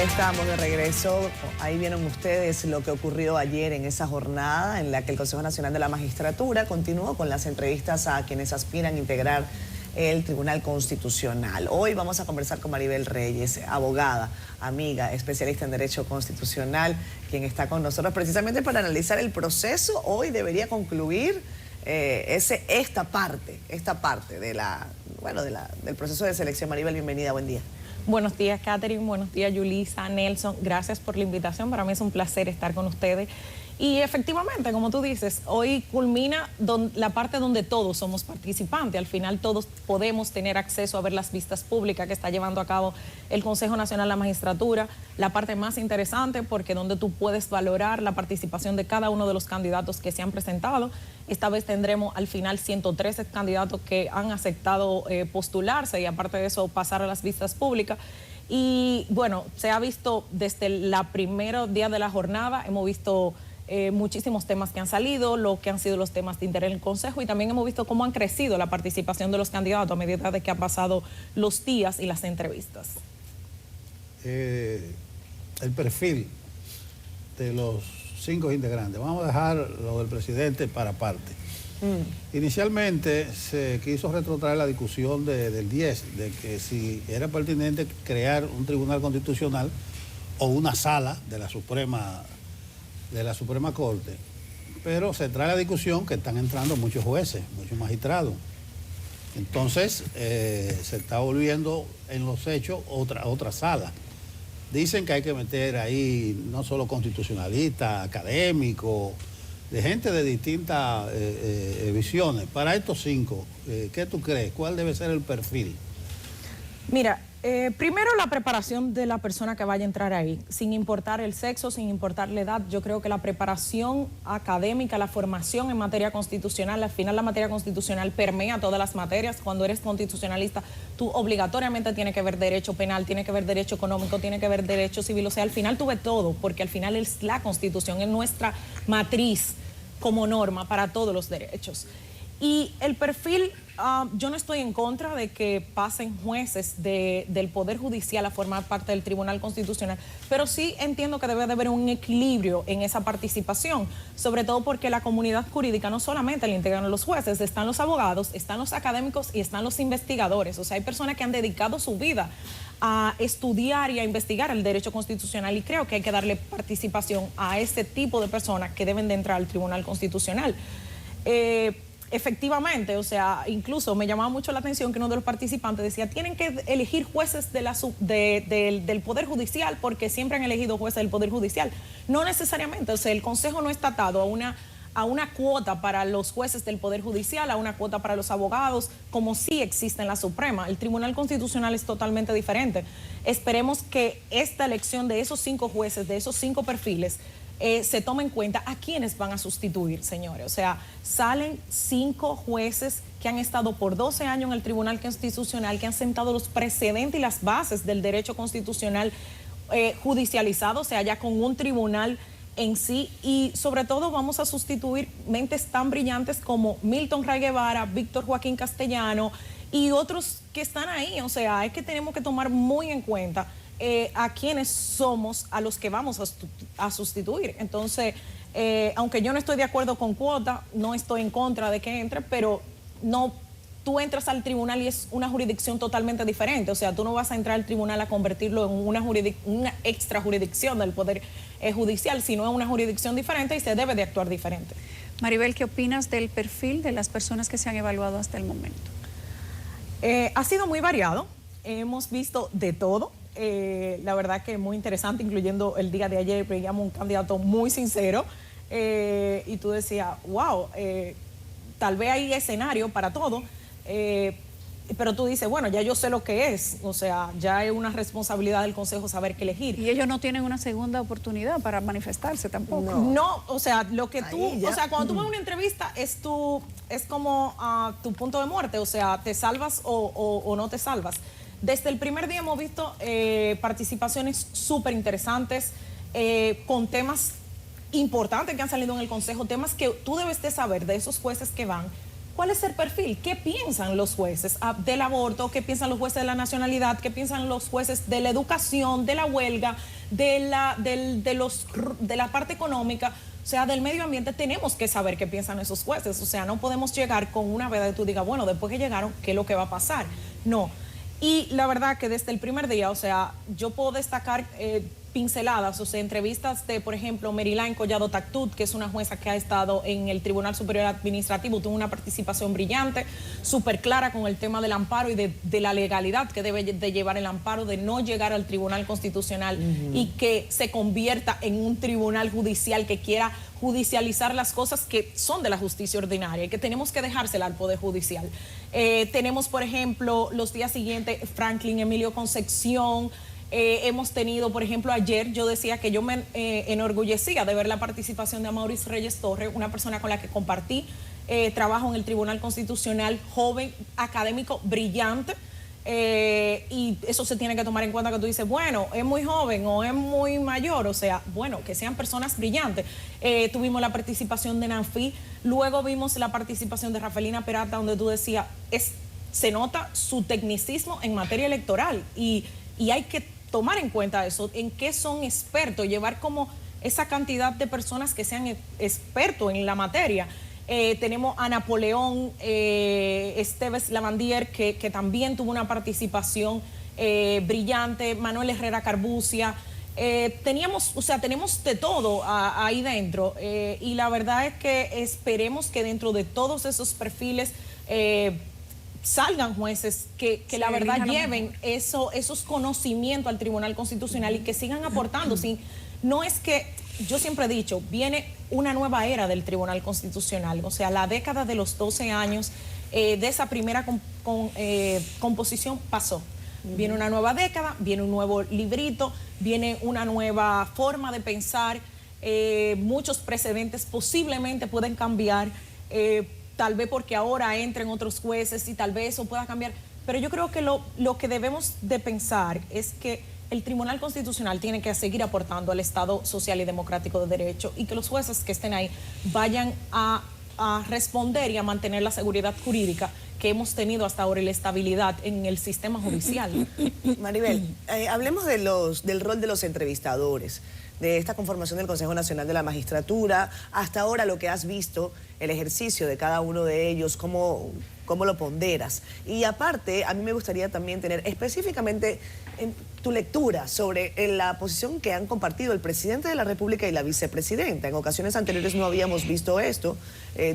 Estamos de regreso. Ahí vieron ustedes lo que ocurrió ayer en esa jornada en la que el Consejo Nacional de la Magistratura continuó con las entrevistas a quienes aspiran a integrar el Tribunal Constitucional. Hoy vamos a conversar con Maribel Reyes, abogada, amiga, especialista en Derecho Constitucional, quien está con nosotros precisamente para analizar el proceso. Hoy debería concluir esta parte del proceso de selección. Maribel, bienvenida, buen día. Buenos días, Catherine. Buenos días, Yulisa, Nelson. Gracias por la invitación. Para mí es un placer estar con ustedes. Y efectivamente, como tú dices, hoy culmina la parte donde todos somos participantes. Al final todos podemos tener acceso a ver las vistas públicas que está llevando a cabo el Consejo Nacional de la Magistratura. La parte más interesante porque donde tú puedes valorar la participación de cada uno de los candidatos que se han presentado. Esta vez tendremos al final 113 candidatos que han aceptado postularse y aparte de eso pasar a las vistas públicas. Y bueno, se ha visto desde el primer día de la jornada, hemos visto muchísimos temas que han salido, lo que han sido los temas de interés en el Consejo y también hemos visto cómo han crecido la participación de los candidatos a medida de que han pasado los días y las entrevistas. El perfil de los 5 integrantes. Vamos a dejar lo del presidente para aparte. Inicialmente se quiso retrotraer la discusión del 10, de que si era pertinente crear un tribunal constitucional o una sala de la Suprema Corte. Pero se trae la discusión que están entrando muchos jueces, muchos magistrados. Entonces se está volviendo en los hechos otra sala. Dicen que hay que meter ahí no solo constitucionalistas, académicos, de gente de distintas visiones. Para estos 5, ¿qué tú crees? ¿Cuál debe ser el perfil? Mira, primero la preparación de la persona que vaya a entrar ahí, sin importar el sexo, sin importar la edad. Yo creo que la preparación académica, la formación en materia constitucional, al final la materia constitucional permea todas las materias. Cuando eres constitucionalista, tú obligatoriamente tienes que ver derecho penal, tienes que ver derecho económico, tienes que ver derecho civil. O sea, al final tú ves todo, porque al final es la Constitución, es nuestra matriz como norma para todos los derechos. Y el perfil, yo no estoy en contra de que pasen jueces del Poder Judicial a formar parte del Tribunal Constitucional, pero sí entiendo que debe de haber un equilibrio en esa participación, sobre todo porque la comunidad jurídica no solamente le integran los jueces, están los abogados, están los académicos y están los investigadores. O sea, hay personas que han dedicado su vida a estudiar y a investigar el derecho constitucional y creo que hay que darle participación a ese tipo de personas que deben de entrar al Tribunal Constitucional. Efectivamente, o sea, incluso me llamaba mucho la atención que uno de los participantes decía, tienen que elegir jueces del Poder Judicial porque siempre han elegido jueces del Poder Judicial. No necesariamente, o sea, el Consejo no está atado a una cuota para los jueces del Poder Judicial, a una cuota para los abogados, como sí existe en la Suprema. El Tribunal Constitucional es totalmente diferente. Esperemos que esta elección de esos 5 jueces, de esos 5 perfiles, se toma en cuenta a quienes van a sustituir, señores. O sea, salen 5 jueces que han estado por 12 años en el Tribunal Constitucional, que han sentado los precedentes y las bases del derecho constitucional judicializado, o sea, ya con un tribunal en sí, y sobre todo vamos a sustituir mentes tan brillantes como Milton Ray Guevara, Víctor Joaquín Castellano y otros que están ahí. O sea, es que tenemos que tomar muy en cuenta a quienes somos, a los que vamos a sustituir. Entonces, aunque yo no estoy de acuerdo con cuota, no estoy en contra de que entre, pero no, tú entras al tribunal y es una jurisdicción totalmente diferente. O sea, tú no vas a entrar al tribunal a convertirlo en una extra jurisdicción del Poder Judicial, sino en una jurisdicción diferente y se debe de actuar diferente. Maribel, ¿qué opinas del perfil de las personas que se han evaluado hasta el momento? Ha sido muy variado, hemos visto de todo. La verdad que muy interesante, incluyendo el día de ayer veíamos un candidato muy sincero y tú decías, wow, tal vez hay escenario para todo, pero tú dices, bueno, ya yo sé lo que es, o sea, ya es una responsabilidad del Consejo saber qué elegir. Y ellos no tienen una segunda oportunidad para manifestarse tampoco. No, o sea, lo que tú, o sea, cuando tú ves una entrevista es como tu punto de muerte, o sea, te salvas o no te salvas. Desde el primer día hemos visto participaciones súper interesantes con temas importantes que han salido en el Consejo, temas que tú debes de saber de esos jueces que van, ¿Cuál es el perfil? ¿Qué piensan los jueces del aborto? ¿Qué piensan los jueces de la nacionalidad? ¿Qué piensan los jueces de la educación, de la huelga, de la parte económica? O sea, del medio ambiente. Tenemos que saber qué piensan esos jueces. O sea, no podemos llegar con una veda y tú digas, bueno, después que llegaron, ¿qué es lo que va a pasar? No. Y la verdad que desde el primer día, o sea, yo puedo destacar pinceladas, o sea, entrevistas de, por ejemplo, Merilán Collado Tactut, que es una jueza que ha estado en el Tribunal Superior Administrativo, tuvo una participación brillante, súper clara con el tema del amparo y de la legalidad que debe de llevar el amparo, de no llegar al Tribunal Constitucional y que se convierta en un tribunal judicial que quiera judicializar las cosas que son de la justicia ordinaria y que tenemos que dejársela al Poder Judicial. Tenemos, por ejemplo, los días siguientes, Franklin Emilio Concepción. Hemos tenido, por ejemplo, ayer yo decía que yo me enorgullecía de ver la participación de Amauris Reyes Torres, una persona con la que compartí trabajo en el Tribunal Constitucional, joven, académico, brillante. Y eso se tiene que tomar en cuenta, que tú dices, bueno, es muy joven o es muy mayor, o sea, bueno, que sean personas brillantes. Tuvimos la participación de Nanfi, luego vimos la participación de Rafaelina Peralta, donde tú decías, se nota su tecnicismo en materia electoral y hay que tomar en cuenta eso, en qué son expertos, llevar como esa cantidad de personas que sean expertos en la materia. Tenemos a Napoleón Esteves Lavandier, que también tuvo una participación brillante, Manuel Herrera Carbucia. Tenemos de todo ahí dentro y la verdad es que esperemos que dentro de todos esos perfiles salgan jueces que la verdad lleven esos conocimientos al Tribunal Constitucional y que sigan aportando. No es que, yo siempre he dicho, viene una nueva era del Tribunal Constitucional, o sea, la década de los 12 años de esa primera composición pasó. Viene una nueva década, viene un nuevo librito, viene una nueva forma de pensar, muchos precedentes posiblemente pueden cambiar, tal vez porque ahora entren otros jueces y tal vez eso pueda cambiar, pero yo creo que lo que debemos de pensar es que el Tribunal Constitucional tiene que seguir aportando al Estado social y democrático de derecho y que los jueces que estén ahí vayan a responder y a mantener la seguridad jurídica que hemos tenido hasta ahora y la estabilidad en el sistema judicial. Maribel, hablemos del rol de los entrevistadores, de esta conformación del Consejo Nacional de la Magistratura, hasta ahora lo que has visto, el ejercicio de cada uno de ellos, cómo lo ponderas. Y aparte, a mí me gustaría también tener específicamente tu lectura sobre la posición que han compartido el presidente de la República y la vicepresidenta. En ocasiones anteriores no habíamos visto esto,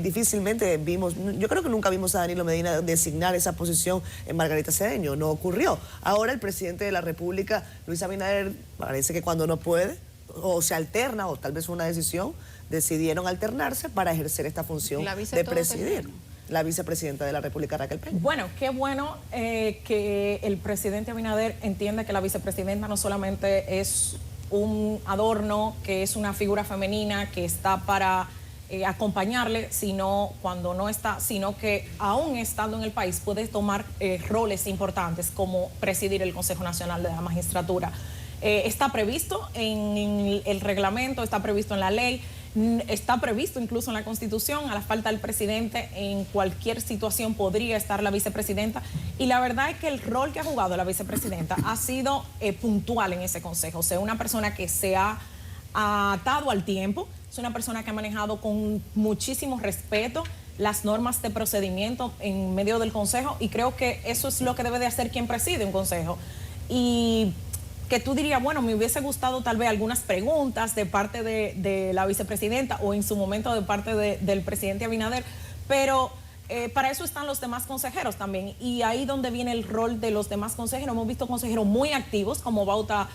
difícilmente vimos, yo creo que nunca vimos a Danilo Medina designar esa posición en Margarita Cedeño, no ocurrió. Ahora el presidente de la República, Luis Abinader, parece que cuando no puede, o se alterna, o tal vez una decisión, decidieron alternarse para ejercer esta función de presidir. La vicepresidenta de la República, Raquel Peña. Bueno, qué bueno que el presidente Abinader entienda que la vicepresidenta no solamente es un adorno, que es una figura femenina que está para acompañarle, sino cuando no está, sino que aún estando en el país puede tomar roles importantes como presidir el Consejo Nacional de la Magistratura. Está previsto en el reglamento, está previsto en la ley, está previsto incluso en la Constitución. A la falta del presidente, en cualquier situación podría estar la vicepresidenta, y la verdad es que el rol que ha jugado la vicepresidenta ha sido puntual en ese consejo. O sea, una persona que se ha atado al tiempo, es una persona que ha manejado con muchísimo respeto las normas de procedimiento en medio del consejo, y creo que eso es lo que debe de hacer quien preside un consejo. Y que tú dirías, bueno, me hubiese gustado tal vez algunas preguntas de parte de la vicepresidenta o en su momento de parte del presidente Abinader, pero para eso están los demás consejeros también, y ahí donde viene el rol de los demás consejeros. Hemos visto consejeros muy activos como Bauta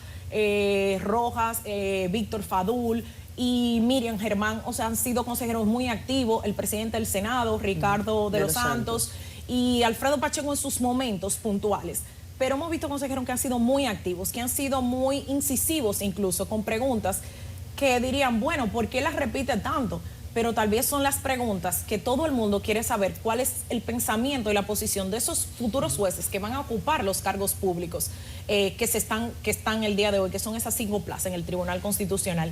Rojas, Víctor Fadul y Miriam Germán, o sea, han sido consejeros muy activos, el presidente del Senado, Ricardo de los Santos, y Alfredo Pacheco en sus momentos puntuales. Pero hemos visto consejeros que han sido muy activos, que han sido muy incisivos incluso con preguntas que dirían, bueno, ¿por qué las repite tanto? Pero tal vez son las preguntas que todo el mundo quiere saber, cuál es el pensamiento y la posición de esos futuros jueces que van a ocupar los cargos públicos que están el día de hoy, que son esas 5 plazas en el Tribunal Constitucional.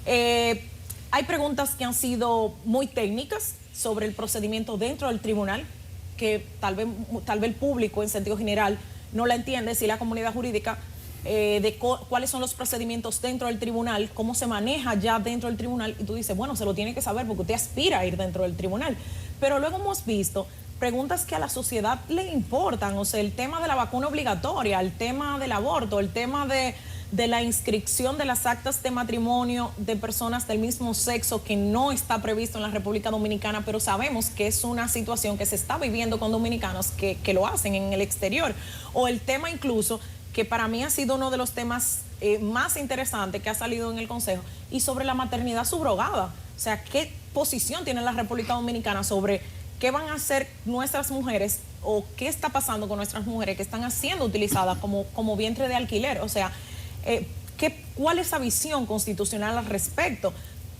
Hay preguntas que han sido muy técnicas, sobre el procedimiento dentro del tribunal, que tal vez el público en sentido general no la entiende, si la comunidad jurídica, cuáles son los procedimientos dentro del tribunal, cómo se maneja ya dentro del tribunal, y tú dices, bueno, se lo tiene que saber porque usted aspira a ir dentro del tribunal. Pero luego hemos visto preguntas que a la sociedad le importan, o sea, el tema de la vacuna obligatoria, el tema del aborto, el tema de la inscripción de las actas de matrimonio de personas del mismo sexo, que no está previsto en la República Dominicana, pero sabemos que es una situación que se está viviendo con dominicanos que lo hacen en el exterior. O el tema incluso, que para mí ha sido uno de los temas más interesantes que ha salido en el Consejo, y sobre la maternidad subrogada. O sea, ¿qué posición tiene la República Dominicana sobre qué van a hacer nuestras mujeres, o qué está pasando con nuestras mujeres que están siendo utilizadas como vientre de alquiler? O sea, ¿cuál es la visión constitucional al respecto?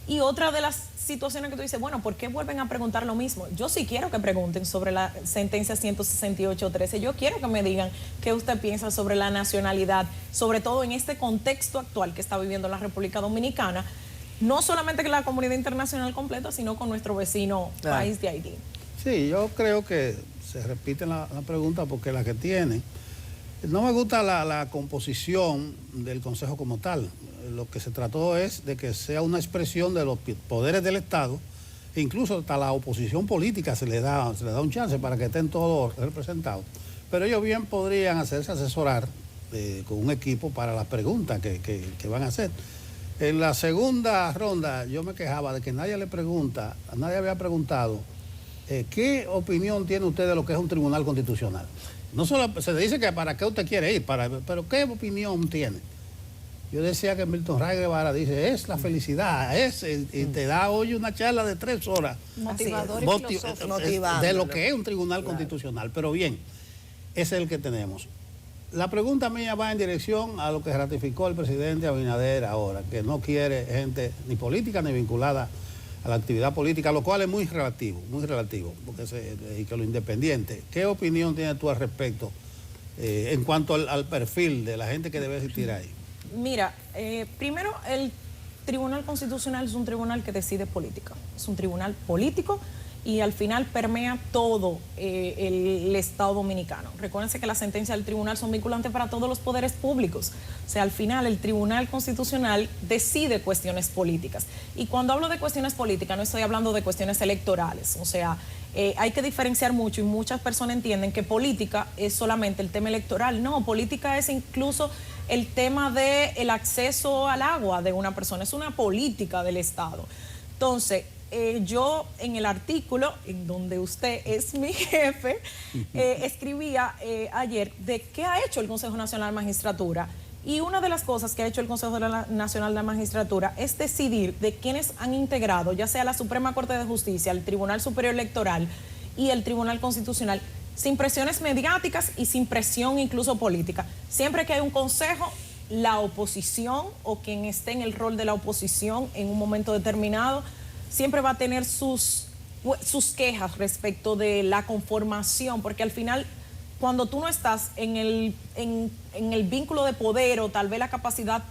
Y otra de las situaciones que tú dices, bueno, ¿por qué vuelven a preguntar lo mismo? Yo sí quiero que pregunten sobre la sentencia 168.13. Yo quiero que me digan qué usted piensa sobre la nacionalidad, sobre todo en este contexto actual que está viviendo la República Dominicana, no solamente con la comunidad internacional completa, sino con nuestro vecino país de Haití. Sí, yo creo que se repite la pregunta porque la que tiene. No me gusta la composición del Consejo como tal. Lo que se trató es de que sea una expresión de los poderes del Estado, e incluso hasta la oposición política se le da un chance para que estén todos representados. Pero ellos bien podrían hacerse asesorar con un equipo para las preguntas que van a hacer. En la segunda ronda yo me quejaba de que nadie había preguntado ¿qué opinión tiene usted de lo que es un tribunal constitucional? No solo se dice que para qué usted quiere ir, pero ¿qué opinión tiene? Yo decía que Milton Ray Guevara dice, es la felicidad, y te da hoy una charla de 3 horas. Motivador y filosófico. De lo que es un tribunal constitucional. Pero bien, ese es el que tenemos. La pregunta mía va en dirección a lo que ratificó el presidente Abinader ahora, que no quiere gente ni política ni vinculada a la actividad política, lo cual es muy relativo, porque y que lo independiente. ¿Qué opinión tienes tú al respecto en cuanto al perfil de la gente que debe asistir ahí? Mira, primero, el Tribunal Constitucional es un tribunal que decide política, es un tribunal político y al final permea todo el Estado dominicano. Recuérdense que las sentencias del tribunal son vinculantes para todos los poderes públicos. O sea, al final el Tribunal Constitucional decide cuestiones políticas. Y cuando hablo de cuestiones políticas no estoy hablando de cuestiones electorales. O sea, hay que diferenciar mucho, y muchas personas entienden que política es solamente el tema electoral. No, política es incluso el tema del acceso al agua de una persona. Es una política del Estado. Entonces, yo en el artículo, en donde usted es mi jefe, escribía ayer de qué ha hecho el Consejo Nacional de Magistratura. Y una de las cosas que ha hecho el Consejo Nacional de la Magistratura es decidir de quiénes han integrado, ya sea la Suprema Corte de Justicia, el Tribunal Superior Electoral y el Tribunal Constitucional, sin presiones mediáticas y sin presión incluso política. Siempre que hay un consejo, la oposición o quien esté en el rol de la oposición en un momento determinado siempre va a tener sus quejas respecto de la conformación, porque al final, cuando tú no estás en el vínculo de poder o tal vez la capacidad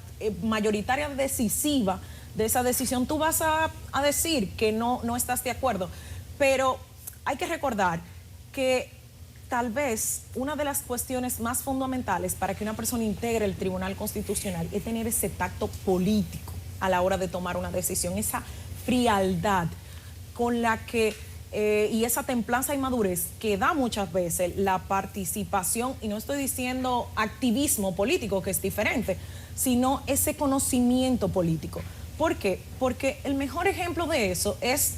mayoritaria decisiva de esa decisión, tú vas a decir que no estás de acuerdo. Pero hay que recordar que tal vez una de las cuestiones más fundamentales para que una persona integre el Tribunal Constitucional es tener ese tacto político a la hora de tomar una decisión, esa frialdad con la que y esa templanza y madurez que da muchas veces la participación, y no estoy diciendo activismo político, que es diferente, sino ese conocimiento político. ¿Por qué? Porque el mejor ejemplo de eso es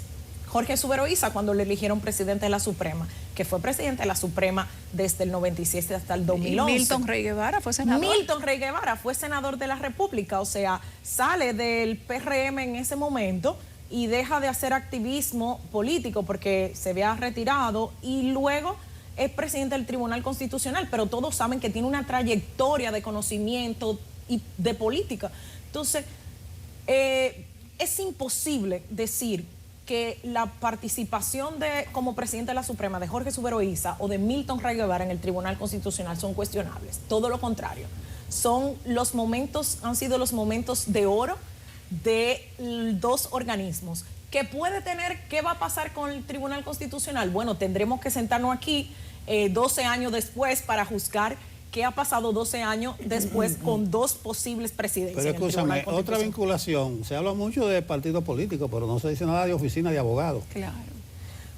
Jorge Suberoiza, cuando le eligieron presidente de la Suprema, que fue presidente de la Suprema desde el 97 hasta el 2011. Y Milton Rey Guevara fue senador. Milton Rey Guevara fue senador de la República, o sea, sale del PRM en ese momento y deja de hacer activismo político porque se había retirado, y luego es presidente del Tribunal Constitucional, pero todos saben que tiene una trayectoria de conocimiento y de política. Entonces, es imposible decir que la participación como presidente de la Suprema de Jorge Suberoiza o de Milton Rey Guevara en el Tribunal Constitucional son cuestionables. Todo lo contrario. Han sido los momentos de oro de dos organismos ¿Qué puede tener? ¿Qué va a pasar con el Tribunal Constitucional? Bueno, tendremos que sentarnos aquí 12 años después para juzgar qué ha pasado 12 años después con dos posibles presidentes. Pero escúchame, otra vinculación. Se habla mucho de partidos políticos, pero no se dice nada de oficina de abogados. Claro.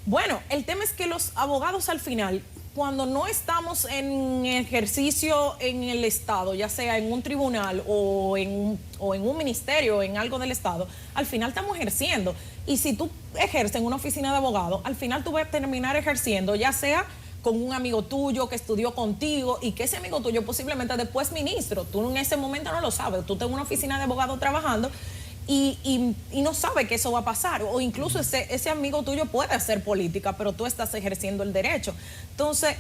Bueno, el tema es que los abogados al final, cuando no estamos en ejercicio en el Estado, ya sea en un tribunal o en un ministerio, en algo del Estado, al final estamos ejerciendo. Y si tú ejerces en una oficina de abogado, al final tú vas a terminar ejerciendo, ya sea con un amigo tuyo que estudió contigo y que ese amigo tuyo posiblemente después ministro. Tú en ese momento no lo sabes. Tú estás en una oficina de abogado trabajando y no sabes que eso va a pasar. O incluso ese amigo tuyo puede hacer política, pero tú estás ejerciendo el derecho. Entonces,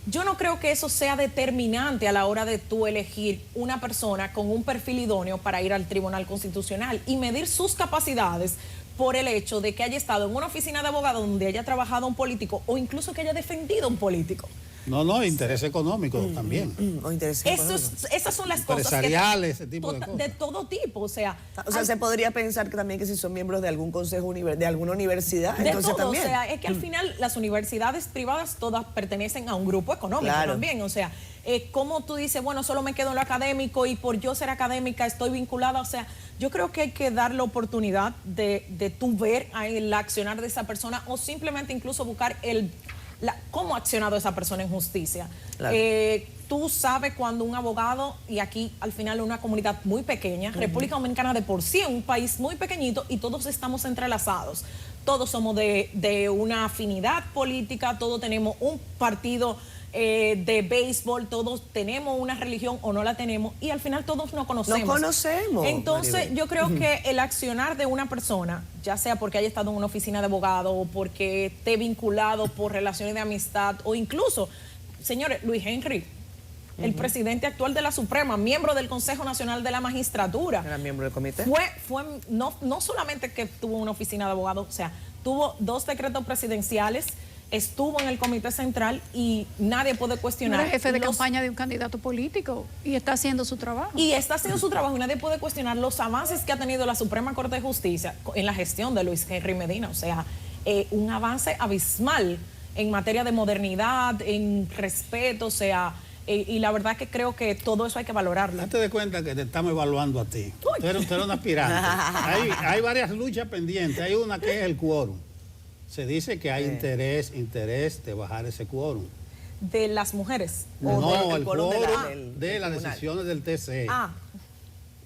yo no creo que eso sea determinante a la hora de tú elegir una persona con un perfil idóneo para ir al Tribunal Constitucional y medir sus capacidades por el hecho de que haya estado en una oficina de abogado donde haya trabajado un político o incluso que haya defendido a un político. No, interés económico también. O interés económico. Esas son las cosas empresariales, ese tipo de cosas. De todo tipo, o sea, se podría pensar que también que si son miembros de algún consejo de alguna universidad, de entonces todo, también. O sea, es que al final las universidades privadas todas pertenecen a un grupo económico también, o sea, como tú dices, bueno, solo me quedo en lo académico y por yo ser académica estoy vinculada, o sea, yo creo que hay que dar la oportunidad de tú ver el accionar de esa persona o simplemente incluso buscar cómo ha accionado esa persona en justicia. Claro. Tú sabes cuando un abogado, y aquí al final una comunidad muy pequeña, República Dominicana de por sí es un país muy pequeñito y todos estamos entrelazados. Todos somos de una afinidad política, todos tenemos un partido de béisbol, todos tenemos una religión o no la tenemos y al final todos nos conocemos. Nos conocemos. Entonces Maribel, yo creo que el accionar de una persona, ya sea porque haya estado en una oficina de abogado o porque esté vinculado por relaciones de amistad o incluso, señores, Luis Henry, el presidente actual de la Suprema, miembro del Consejo Nacional de la Magistratura. ¿Era miembro del comité? No solamente que tuvo una oficina de abogados, o sea, tuvo 2 decretos presidenciales, estuvo en el Comité Central y nadie puede cuestionar. Era jefe de campaña de un candidato político y está haciendo su trabajo. Y está haciendo su trabajo y nadie puede cuestionar los avances que ha tenido la Suprema Corte de Justicia en la gestión de Luis Henry Medina. O sea, un avance abismal en materia de modernidad, en respeto, o sea, y la verdad que creo que todo eso hay que valorarlo. Date de cuenta que te estamos evaluando a ti. Tú eres una aspirante. hay varias luchas pendientes. Hay una que es el quórum. Se dice que hay interés de bajar ese quórum. ¿De las mujeres? No, el quórum de las decisiones del TCE.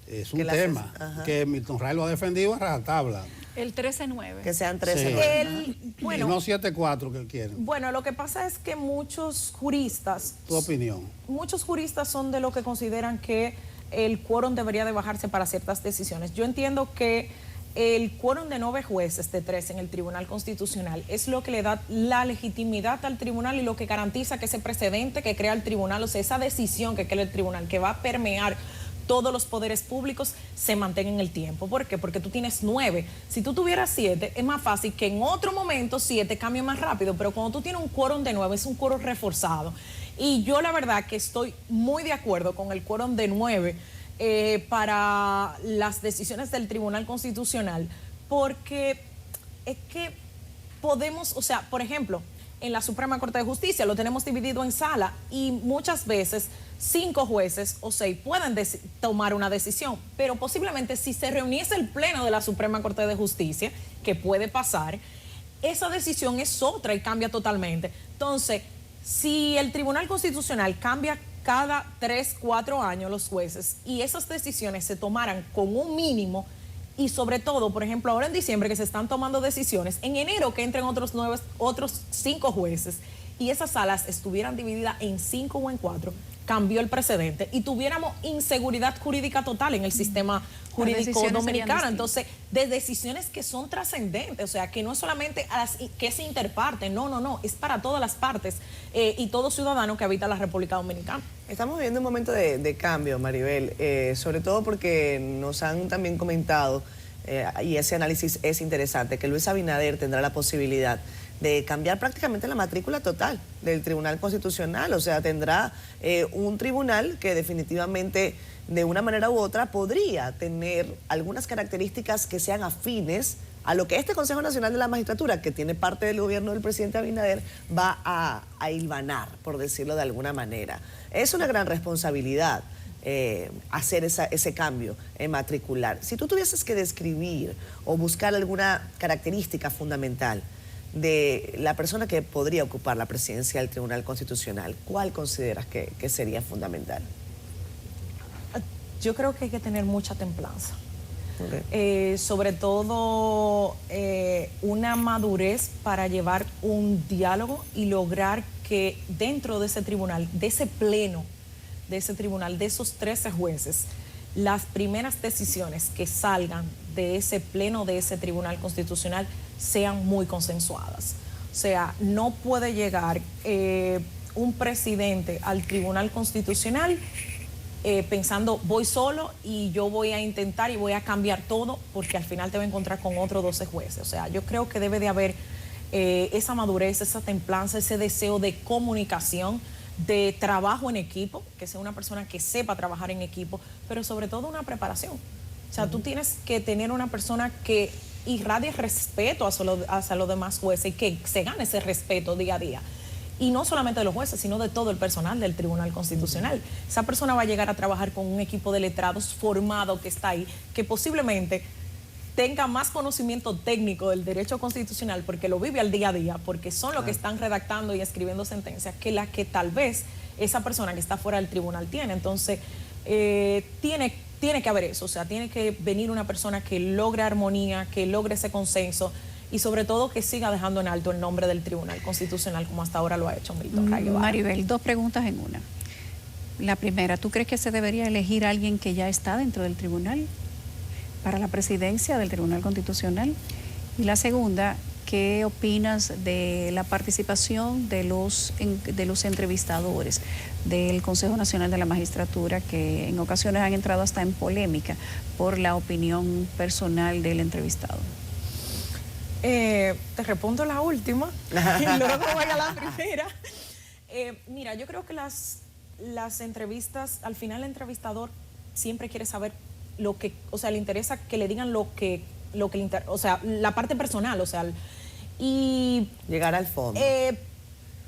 Es un tema que Milton Ray lo ha defendido a rajatabla. El 13-9. Que sean 13-9. Bueno, y no 7-4 que quieren. Bueno, lo que pasa es que muchos juristas... Tu opinión. Muchos juristas son de lo que consideran que el quórum debería de bajarse para ciertas decisiones. Yo entiendo que el quórum de 9 jueces de 13 en el Tribunal Constitucional es lo que le da la legitimidad al tribunal y lo que garantiza que ese precedente que crea el tribunal, o sea, esa decisión que crea el tribunal, que va a permear todos los poderes públicos, se mantenga en el tiempo. ¿Por qué? Porque tú tienes 9. Si tú tuvieras 7, es más fácil que en otro momento 7 cambie más rápido, pero cuando tú tienes un quórum de 9, es un quórum reforzado. Y yo la verdad que estoy muy de acuerdo con el quórum de 9 para las decisiones del Tribunal Constitucional, porque es que podemos, o sea, por ejemplo, en la Suprema Corte de Justicia lo tenemos dividido en sala y muchas veces 5 jueces o 6 pueden tomar una decisión, pero posiblemente si se reuniese el pleno de la Suprema Corte de Justicia, que puede pasar, esa decisión es otra y cambia totalmente. Entonces, si el Tribunal Constitucional cambia cada 3, 4 años los jueces y esas decisiones se tomaran con un mínimo y sobre todo, por ejemplo, ahora en diciembre que se están tomando decisiones, en enero que entren otros 5 jueces y esas salas estuvieran divididas en 5 o en 4, cambió el precedente y tuviéramos inseguridad jurídica total en el sistema jurídico dominicano. Entonces, de decisiones que son trascendentes, o sea, que no es solamente a las que se interparten, no, es para todas las partes y todo ciudadano que habita la República Dominicana. Estamos viviendo un momento de cambio, Maribel, sobre todo porque nos han también comentado, y ese análisis es interesante, que Luis Abinader tendrá la posibilidad de cambiar prácticamente la matrícula total del Tribunal Constitucional, o sea, tendrá un tribunal que definitivamente de una manera u otra podría tener algunas características que sean afines a lo que este Consejo Nacional de la Magistratura, que tiene parte del gobierno del presidente Abinader, va a hilvanar, por decirlo de alguna manera. Es una gran responsabilidad hacer ese cambio en matricular. Si tú tuvieses que describir o buscar alguna característica fundamental de la persona que podría ocupar la presidencia del Tribunal Constitucional, ¿cuál consideras que sería fundamental? Yo creo que hay que tener mucha templanza. Okay. Sobre todo una madurez para llevar un diálogo y lograr que dentro de ese tribunal, de ese pleno, de ese tribunal, de esos 13 jueces, las primeras decisiones que salgan de ese pleno, de ese tribunal constitucional, sean muy consensuadas. O sea, no puede llegar un presidente al tribunal constitucional pensando voy solo y yo voy a intentar y voy a cambiar todo, porque al final te va a encontrar con otros 12 jueces. O sea, yo creo que debe de haber esa madurez, esa templanza, ese deseo de comunicación, de trabajo en equipo, que sea una persona que sepa trabajar en equipo, pero sobre todo una preparación. O sea, tú tienes que tener una persona que irradie respeto hacia los demás jueces y que se gane ese respeto día a día. Y no solamente de los jueces, sino de todo el personal del Tribunal Constitucional. Esa persona va a llegar a trabajar con un equipo de letrados formado que está ahí, que posiblemente tenga más conocimiento técnico del derecho constitucional, porque lo vive al día a día, porque son los que están redactando y escribiendo sentencias, que la que tal vez esa persona que está fuera del tribunal tiene. Entonces, tiene que haber eso, o sea, tiene que venir una persona que logre armonía, que logre ese consenso, y sobre todo que siga dejando en alto el nombre del Tribunal Constitucional, como hasta ahora lo ha hecho Milton Ray Guevara. Maribel, dos preguntas en una. La primera, ¿tú crees que se debería elegir a alguien que ya está dentro del tribunal para la presidencia del Tribunal Constitucional? Y la segunda, ¿qué opinas de la participación de los entrevistadores del Consejo Nacional de la Magistratura, que en ocasiones han entrado hasta en polémica por la opinión personal del entrevistado? Te respondo la última y luego voy a la primera. Mira, yo creo que las entrevistas, al final el entrevistador siempre quiere saber lo que, o sea, le interesa que le digan lo que o sea, la parte personal, o sea, y llegar al fondo.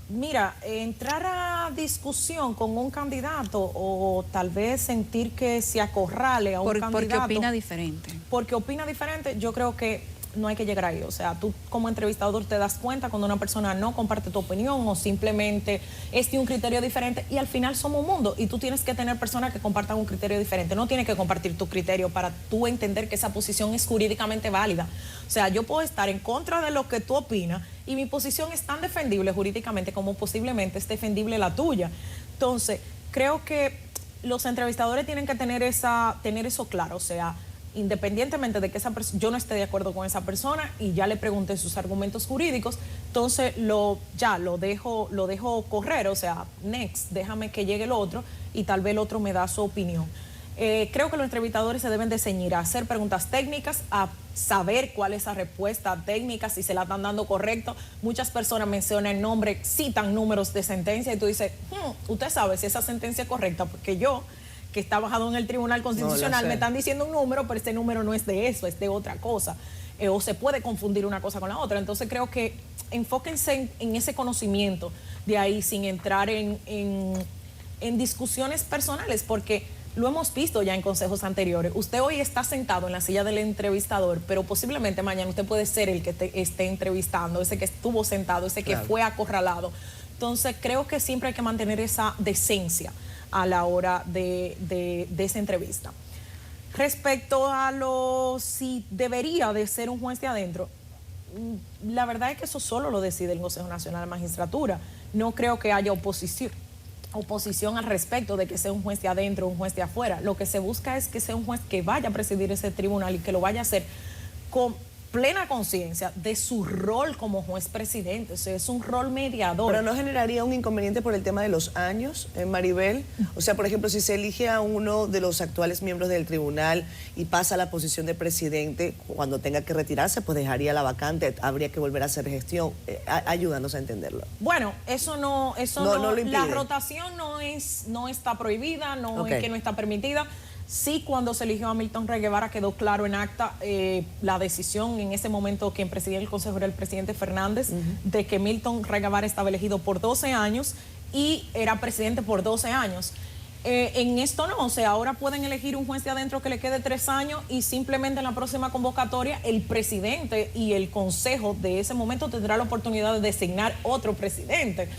Mira, entrar a discusión con un candidato o tal vez sentir que se acorrale a un candidato. Porque opina diferente. Porque opina diferente, yo creo que no hay que llegar ahí. O sea, tú como entrevistador te das cuenta cuando una persona no comparte tu opinión o simplemente es de un criterio diferente, y al final somos un mundo y tú tienes que tener personas que compartan un criterio diferente. No tienes que compartir tu criterio para tú entender que esa posición es jurídicamente válida. O sea, yo puedo estar en contra de lo que tú opinas y mi posición es tan defendible jurídicamente como posiblemente es defendible la tuya. Entonces, creo que los entrevistadores tienen que tener eso claro. O sea, independientemente de que yo no esté de acuerdo con esa persona y ya le pregunté sus argumentos jurídicos, entonces lo dejo correr, o sea, next, déjame que llegue el otro y tal vez el otro me da su opinión. Creo que los entrevistadores se deben de ceñir a hacer preguntas técnicas, a saber cuál es la respuesta técnica, si se la están dando correcto. Muchas personas mencionan el nombre, citan números de sentencia y tú dices, usted sabe si esa sentencia es correcta, porque yo, que está bajado en el Tribunal Constitucional, me están diciendo un número, pero este número no es de eso, es de otra cosa. O se puede confundir una cosa con la otra. Entonces creo que enfóquense en ese conocimiento de ahí, sin entrar en discusiones personales, porque lo hemos visto ya en consejos anteriores. Usted hoy está sentado en la silla del entrevistador, pero posiblemente mañana usted puede ser el que esté entrevistando, ese que estuvo sentado, ese que fue acorralado. Entonces creo que siempre hay que mantener esa decencia a la hora de esa entrevista. Respecto a si debería de ser un juez de adentro, la verdad es que eso solo lo decide el Consejo Nacional de la Magistratura. No creo que haya oposición al respecto de que sea un juez de adentro o un juez de afuera. Lo que se busca es que sea un juez que vaya a presidir ese tribunal y que lo vaya a hacer con plena conciencia de su rol como juez presidente. O sea, es un rol mediador. Pero ¿no generaría un inconveniente por el tema de los años, Maribel? O sea, por ejemplo, si se elige a uno de los actuales miembros del tribunal y pasa a la posición de presidente, cuando tenga que retirarse, pues dejaría la vacante, habría que volver a hacer gestión. Ayúdanos a entenderlo. Bueno, eso no lo impide. La rotación no está prohibida, no es que no está permitida. Sí, cuando se eligió a Milton Rey Guevara quedó claro en acta la decisión en ese momento, quien presidía el Consejo era el presidente Fernández, de que Milton Rey Guevara estaba elegido por 12 años y era presidente por 12 años. En esto no, o sea, ahora pueden elegir un juez de adentro que le quede 3 años y simplemente en la próxima convocatoria el presidente y el consejo de ese momento tendrá la oportunidad de designar otro presidente.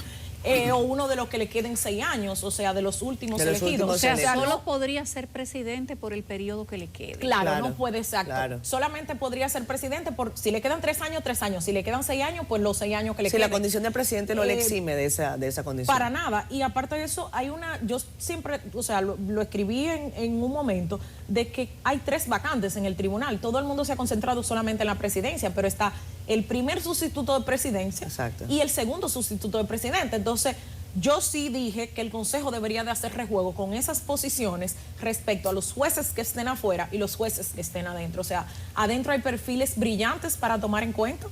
O uno de los que le queden 6 años, o sea, de los últimos elegidos. O sea, no solo podría ser presidente por el periodo que le quede. Claro, no puede, exacto. Solamente podría ser presidente por, si le quedan 3 años, 3 años. Si le quedan 6 años, pues los 6 años que le queden. Si la condición de presidente no le exime de esa condición. Para nada. Y aparte de eso, hay yo siempre, o sea, lo escribí en un momento, de que hay 3 vacantes en el tribunal. Todo el mundo se ha concentrado solamente en la presidencia, pero está el primer sustituto de presidencia y el segundo sustituto de presidente. Entonces, yo sí dije que el Consejo debería de hacer rejuego con esas posiciones respecto a los jueces que estén afuera y los jueces que estén adentro. O sea, adentro hay perfiles brillantes para tomar en cuenta.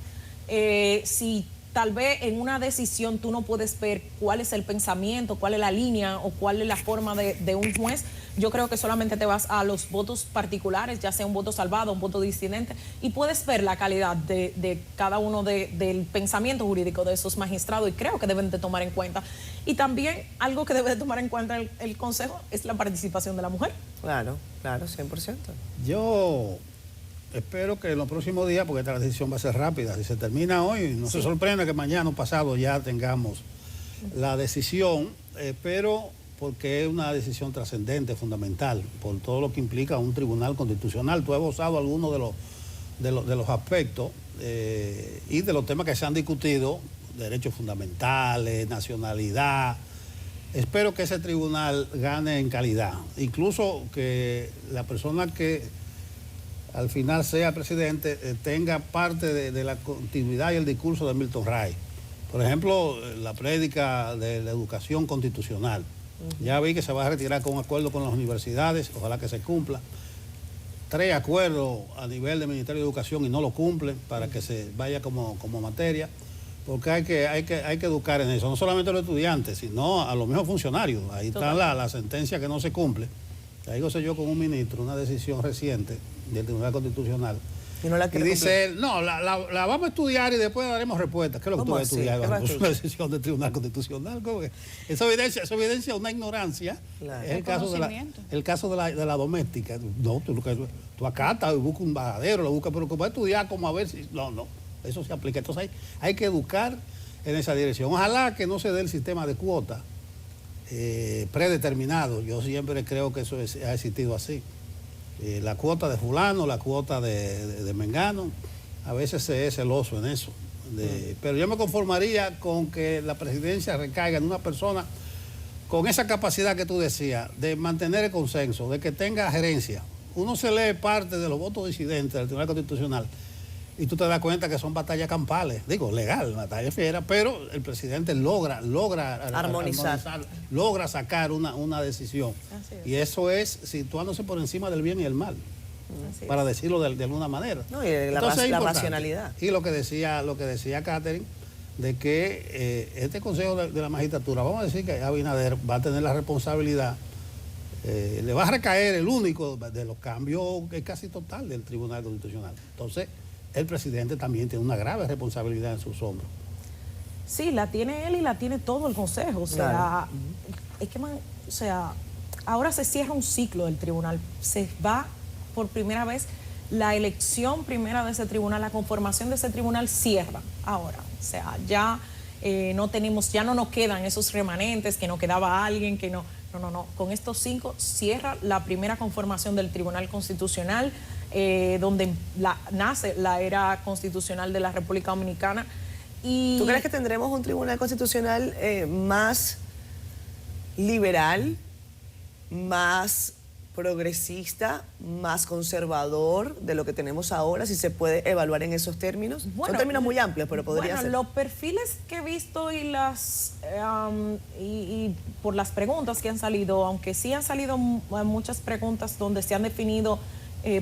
Si tal vez en una decisión tú no puedes ver cuál es el pensamiento, cuál es la línea o cuál es la forma de un juez, yo creo que solamente te vas a los votos particulares, ya sea un voto salvado, un voto disidente, y puedes ver la calidad de cada uno del pensamiento jurídico de esos magistrados, y creo que deben de tomar en cuenta. Y también algo que debe de tomar en cuenta el Consejo es la participación de la mujer. Claro, 100%. Yo espero que en los próximos días, porque esta decisión va a ser rápida, si se termina hoy, no se sorprenda que mañana o pasado ya tengamos la decisión, pero porque es una decisión trascendente, fundamental, por todo lo que implica un tribunal constitucional. Tú has gozado algunos de los aspectos y de los temas que se han discutido, derechos fundamentales, nacionalidad. Espero que ese tribunal gane en calidad, incluso que la persona que al final sea presidente tenga parte de la continuidad y el discurso de Milton Rey. Por ejemplo, la prédica de la educación constitucional. Ya vi que se va a retirar con un acuerdo con las universidades, ojalá que se cumpla. 3 acuerdos a nivel del Ministerio de Educación y no lo cumplen para que se vaya como materia, porque hay que educar en eso, no solamente a los estudiantes, sino a los mismos funcionarios. Ahí está la sentencia que no se cumple. Ahí gocé yo con un ministro, una decisión reciente del Tribunal Constitucional. Y dice él, no, la vamos a estudiar y después daremos respuestas. ¿Qué es lo que tú vas a estudiar? Es una decisión del Tribunal Constitucional. ¿Cómo que? Eso evidencia una ignorancia. Claro. Es el caso de la doméstica. No, tú acatas y buscas un bajadero, lo buscas, pero que vas a estudiar como a ver si... No, eso se aplica. Entonces hay que educar en esa dirección. Ojalá que no se dé el sistema de cuotas predeterminado. Yo siempre creo que eso ha existido así. La cuota de fulano, la cuota de mengano, a veces se es celoso en eso. Pero yo me conformaría con que la presidencia recaiga en una persona con esa capacidad que tú decías, de mantener el consenso, de que tenga gerencia. Uno se lee parte de los votos disidentes del Tribunal Constitucional y tú te das cuenta que son batallas campales, digo, legal, batalla fiera, pero el presidente logra armonizar, logra sacar una decisión. Y eso es situándose por encima del bien y el mal, para decirlo de alguna manera. No, y la racionalidad. Y lo que decía Catherine, de que este Consejo de la Magistratura, vamos a decir que Abinader va a tener la responsabilidad, le va a recaer el único de los cambios, que es casi total, del Tribunal Constitucional. Entonces, el presidente también tiene una grave responsabilidad en sus hombros. Sí, la tiene él y la tiene todo el Consejo. O sea, es que, ahora se cierra un ciclo del tribunal. Se va por primera vez la elección primera de ese tribunal, la conformación de ese tribunal cierra ahora. O sea, ya no nos quedan esos remanentes, que no quedaba alguien, que no. No. Con estos 5 cierra la primera conformación del Tribunal Constitucional, donde nace la era constitucional de la República Dominicana. ¿Tú crees que tendremos un Tribunal Constitucional más liberal, más progresista, más conservador de lo que tenemos ahora, si se puede evaluar en esos términos? Son términos muy amplios, pero podría ser. Los perfiles que he visto y por las preguntas que han salido, aunque sí han salido muchas preguntas donde se han definido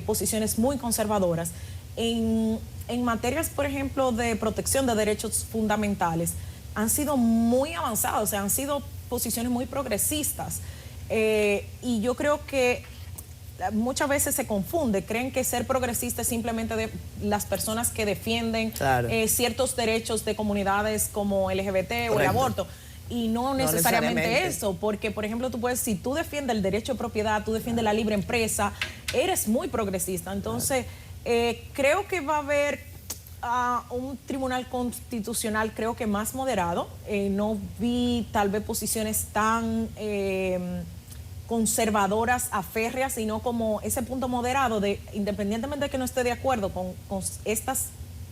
posiciones muy conservadoras, en materias, por ejemplo, de protección de derechos fundamentales, han sido muy avanzados, o sea, han sido posiciones muy progresistas. Y yo creo que muchas veces se confunde, creen que ser progresista es simplemente de las personas que defienden Claro. ciertos derechos de comunidades como LGBT o el Correcto. aborto. Y no necesariamente necesariamente. eso, porque por ejemplo si tú defiendes el derecho de propiedad, tú defiendes la libre empresa, eres muy progresista. Entonces, creo que va a haber un tribunal constitucional, creo que más moderado. No vi tal vez posiciones tan conservadoras, aférreas, sino como ese punto moderado de, independientemente de que no esté de acuerdo con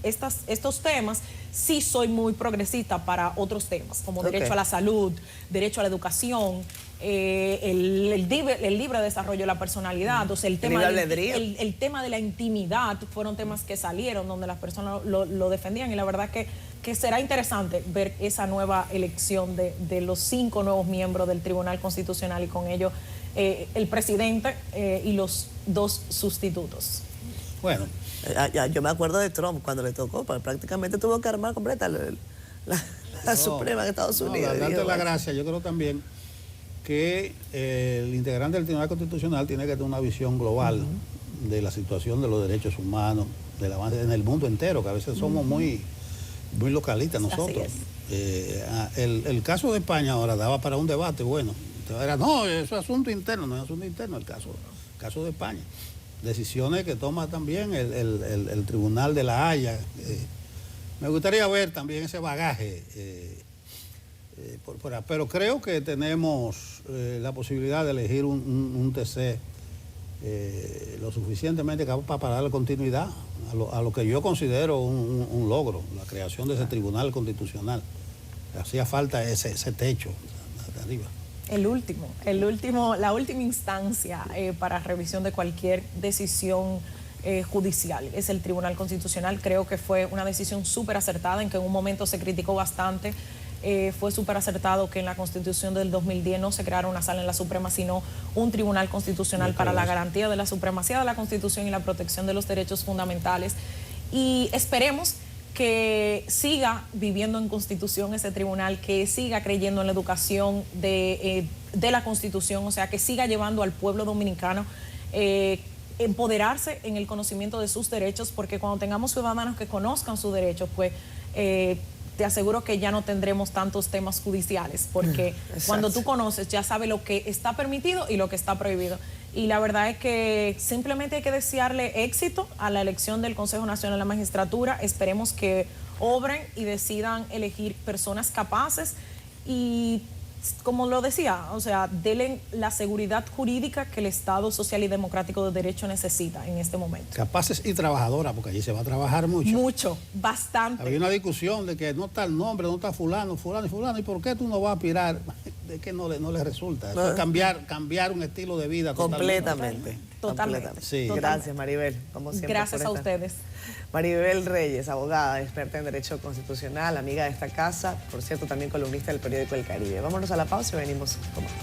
estos temas, sí soy muy progresista para otros temas, como derecho a la salud, derecho a la educación, el libre desarrollo de la personalidad, entonces el tema, el tema de la intimidad fueron temas que salieron donde las personas lo defendían, y la verdad que será interesante ver esa nueva elección de los 5 nuevos miembros del Tribunal Constitucional y con ello el presidente y los 2 sustitutos. Bueno. Yo me acuerdo de Trump cuando le tocó, prácticamente tuvo que armar completa la Suprema de Estados Unidos. Darte la gracia, yo creo también que el integrante del Tribunal Constitucional tiene que tener una visión global de la situación de los derechos humanos, del avance en el mundo entero, que a veces somos muy localistas nosotros. El caso de España ahora daba para un debate, bueno, no, eso es asunto interno, no es asunto interno el caso de España. Decisiones que toma también el Tribunal de la Haya. Me gustaría ver también ese bagaje, pero creo que tenemos la posibilidad de elegir un TC lo suficientemente capaz para darle continuidad a lo que yo considero un logro, la creación de ese Tribunal Constitucional. Hacía falta ese techo de arriba. La última instancia para revisión de cualquier decisión judicial es el Tribunal Constitucional. Creo que fue una decisión súper acertada, en que en un momento se criticó bastante. Fue súper acertado que en la Constitución del 2010 no se creara una sala en la Suprema, sino un Tribunal Constitucional para la garantía de la supremacía de la Constitución y la protección de los derechos fundamentales. Y esperemos que siga viviendo en Constitución ese tribunal, que siga creyendo en la educación de la Constitución, o sea, que siga llevando al pueblo dominicano empoderarse en el conocimiento de sus derechos, porque cuando tengamos ciudadanos que conozcan sus derechos, pues te aseguro que ya no tendremos tantos temas judiciales, porque cuando tú conoces ya sabes lo que está permitido y lo que está prohibido. Y la verdad es que simplemente hay que desearle éxito a la elección del Consejo Nacional de la Magistratura. Esperemos que obren y decidan elegir personas capaces y, como lo decía, o sea, denle la seguridad jurídica que el Estado social y democrático de derecho necesita en este momento. Capaces y trabajadoras, porque allí se va a trabajar mucho. Mucho, bastante. Había una discusión de que no está el nombre, no está fulano, ¿y por qué tú no vas a aspirar? De que no le resulta. Eso es cambiar un estilo de vida completamente. Sí. Gracias, Maribel, como siempre. Gracias a ustedes. Maribel Reyes, abogada, experta en Derecho Constitucional, amiga de esta casa, por cierto, también columnista del periódico El Caribe. Vámonos a la pausa y venimos con más.